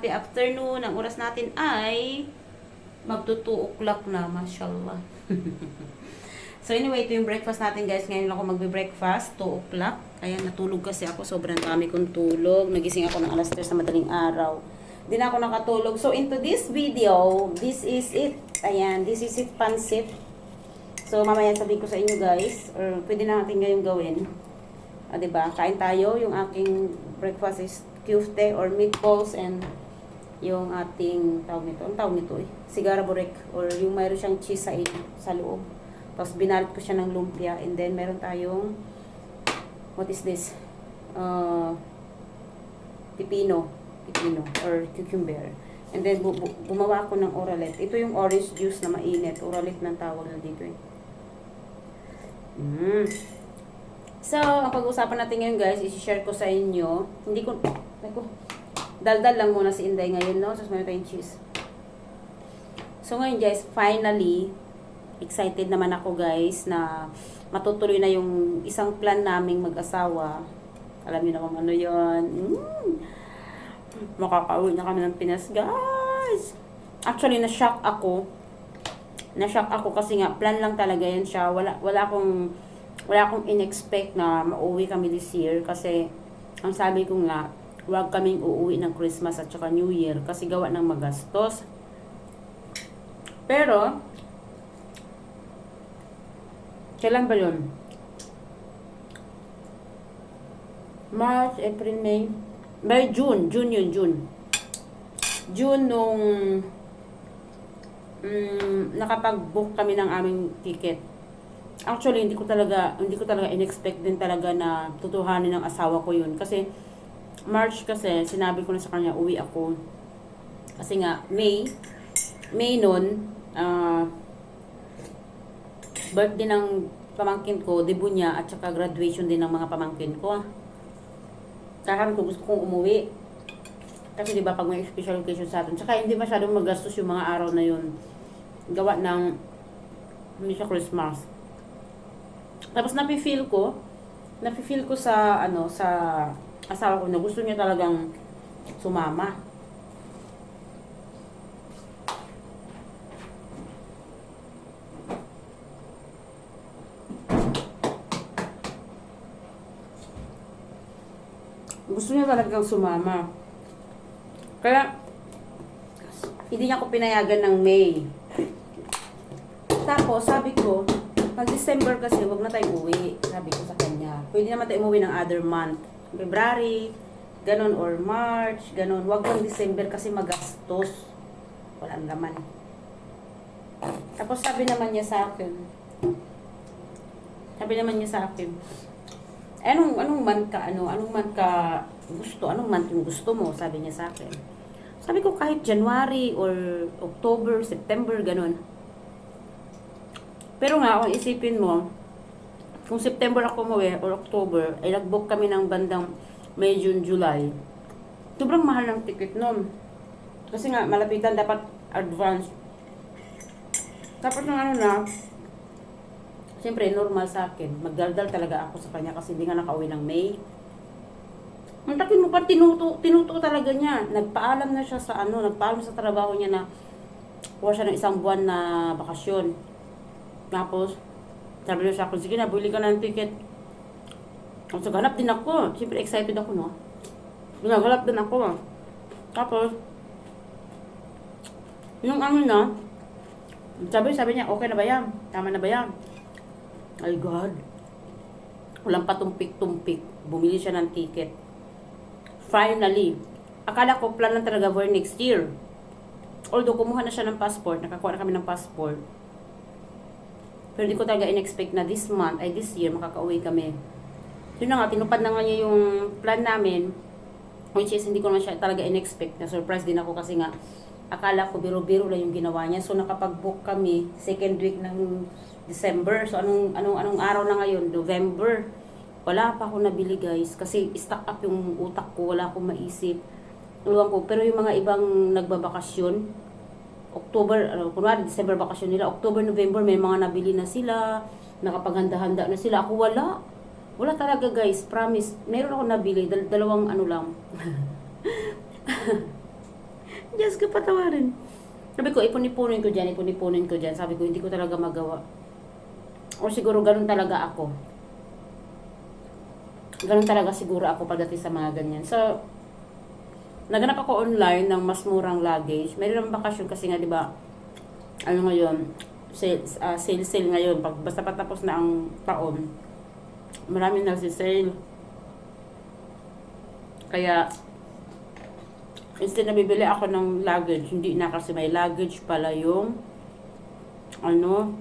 happy afternoon. Ang oras natin ay magto 2 o'clock na, mashallah. So anyway, ito yung breakfast natin guys. Ngayon ako magbe-breakfast, 2 o'clock. Kaya natulog kasi ako, sobrang dami kong tulog. Nagising ako ng alas 3 sa madaling araw. Di na ako nakatulog. So into this video, this is it. Ayan, this is it, pansit. So mamaya sabihin ko sa inyo guys, or pwede na natin ngayong gawin. Diba? Kain tayo. Yung aking breakfast is kufte or meatballs and yung ating tawag nito. Ang tawag nito sigara burek or yung mayroon siyang cheese sa loob. Tapos binalat ko siya ng lumpia and then meron tayong what is this? Pipino or cucumber. And then gumawa ako ng oralet. Ito yung orange juice na mainit. Oralet ng tawag na dito So, ang pag-uusapan natin ngayon guys, i-share ko sa inyo. Hindi ko, daldal lang muna si Inday ngayon, no? So, mayroon tayong cheese. So, ngayon guys, finally, excited naman ako guys na matutuloy na yung isang plan naming mag-asawa. Alam niyo na kung ano yun. Makaka-uwi na kami ng Pinas guys. Actually, na-shock ako. Na-shock ako kasi nga, plan lang talaga yan siya. Wala akong in-expect na mauwi kami this year kasi ang sabi ko nga, huwag kaming uuwi ng Christmas at saka New Year kasi gawa ng magastos. Pero, kailan ba yun? March, April, May. By June yun, June. June nung nakapag-book kami ng aming ticket. Actually, hindi ko talaga in-expect din talaga na tutuhanin ng asawa ko yun. Kasi, March kasi, sinabi ko na sa kanya, uwi ako. Kasi nga, May nun, birthday ng pamangkin ko, debut niya, at saka graduation din ng mga pamangkin ko. Kaya ko gusto kong umuwi. Kasi diba, pag may special occasion sa atin, saka hindi masyadong magastos yung mga araw na yun. Gawa ng, hindi siya Christmas. Tapos napi-feel ko sa sa asawa ko na gusto niya talagang sumama. Gusto niya talagang sumama. Kaya hindi niya ako pinayagan ng May. Tapos sabi ko, pag December kasi, wag na tayong uwi. Sabi ko sa kanya. Pwede naman tayo umuwi ng other month. February, ganun, or March, ganun. Wag lang December kasi magastos. Walang laman. Tapos sabi naman niya sa akin, anong month ka gusto? Anong month yung gusto mo? Sabi niya sa akin. Sabi ko kahit January or October, September, ganun. Pero nga, kung isipin mo, kung September ako umuwi or October, ay nag-book kami ng bandang May, June, July. Sobrang mahal ng ticket nun. Kasi nga, malapitan dapat advance. Tapos ng siyempre, normal sa akin. Magdaldal talaga ako sa kanya kasi hindi nga nakauwi ng May. Mantakin mo pa, tinuto talaga niya. Nagpaalam na siya nagpaalam sa trabaho niya na kuha siya ng 1 buwan na bakasyon. Tapos, sabi niya sa akin, sige na, buli ka ng ticket. At naghanap din ako. Siyempre, excited ako, no? Naghanap din ako. Tapos, yung sabi niya, okay na ba yan? Tama na ba yan? Ay, God. Walang patumpik-tumpik. Bumili siya ng ticket. Finally, akala ko plan lang talaga for next year. Although, kumuha na siya ng passport. Nakakuha na kami ng passport. Pero hindi ko talaga in-expect na this year, makaka-uwi kami. Yun na nga, tinupad na nga niya yung plan namin. Which is, hindi ko naman siya talaga in-expect. Na-surprise din ako kasi nga, akala ko biro-biro lang yung ginawa niya. So, nakapag-book kami, 2nd week ng December. So, anong araw na ngayon? November. Wala pa ako nabili guys. Kasi, stuck up yung utak ko. Wala akong maisip. Ewan ko. Pero yung mga ibang nagbabakasyon, October, kunwari December bakasyon nila, October, November, may mga nabili na sila, nakapaghanda-handa na sila. Ako wala. Wala talaga guys, promise. Meron ako nabili, dalawang lang. Diyos ko, patawarin. Sabi ko, ipon-ipunin ko dyan, ipon-ipunin ko dyan. Sabi ko, hindi ko talaga magawa. O siguro, ganun talaga ako. Ganun talaga siguro ako pagdating sa mga ganyan. So, naganap ako online ng mas murang luggage. Meron ng bakasyon kasi nga, di ba, ano ngayon, sale ngayon. Pag basta patapos na ang taon, marami na si sale. Kaya, instead na bibili ako ng luggage, hindi na kasi may luggage pala yung, ano,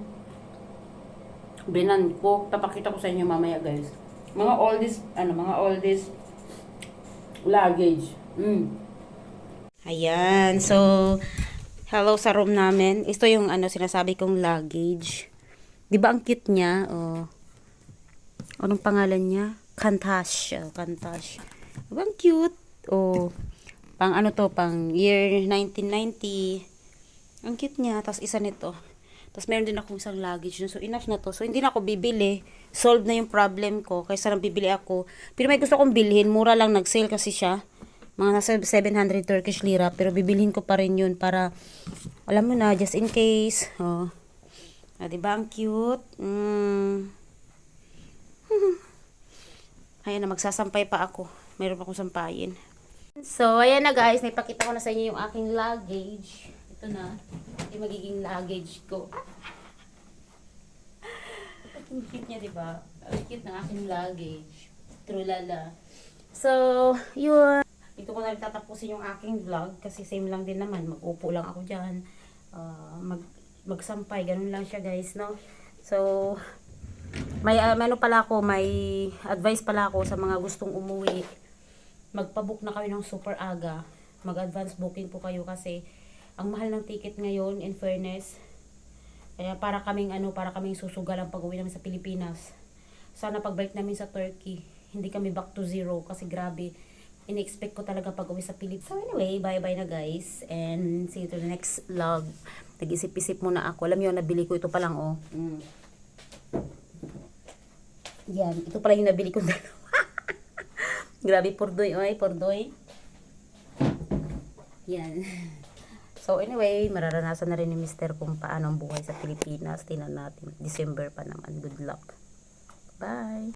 binan ko. Papakita ko sa inyo mamaya, guys. Mga oldies luggage. Ayan, so, hello sa room namin. Ito yung sinasabi kong luggage. Di ba ang cute niya? Oh. Anong pangalan niya? Kantash. Oh, Kantash. Di ba ang cute? Oh. Pang pang year 1990. Ang cute niya. Tapos isa nito. Tapos meron din akong isang luggage. So enough na to. So hindi na ako bibili. Solve na yung problem ko. Kaysa nang bibili ako. Pero may gusto kong bilhin. Mura lang nag-sale kasi siya. Mga nasa 700 Turkish lira. Pero bibilhin ko pa rin yun para, alam mo na, just in case. Oh. Ah, diba ang cute? Ayan na, magsasampay pa ako. Meron pa akong sampayin. So, ayan na guys. Naipakita ko na sa inyo yung aking luggage. Ito na. Yung magiging luggage ko. Ang cute niya, diba? Ang cute ng aking luggage. Trulala. So, yun. Dito ko na tatapusin yung aking vlog kasi same lang din naman. Mag-upo lang ako dyan. Magsampay. Ganun lang siya guys, no? So, may advice pala ako sa mga gustong umuwi. Magpabook na kayo ng super aga. Mag-advance booking po kayo kasi ang mahal ng ticket ngayon, in fairness. Kaya para kaming susugal ang pag-uwi namin sa Pilipinas. Sana pagbalik namin sa Turkey, hindi kami back to zero kasi grabe. In-expect ko talaga pag-uwi sa Pilipinas. So anyway, bye-bye na guys. And see you to the next vlog. Nag-isip-isip muna ako. Alam niyo, nabili ko ito pa lang, oh. Yan, ito pala yung nabili ko dalawa. Grabe, pordoy, oy, pordoy. Yan. So anyway, mararanasan na rin ni Mr. kung paano ang buhay sa Pilipinas. Tingnan natin. December pa naman. Good luck. Bye!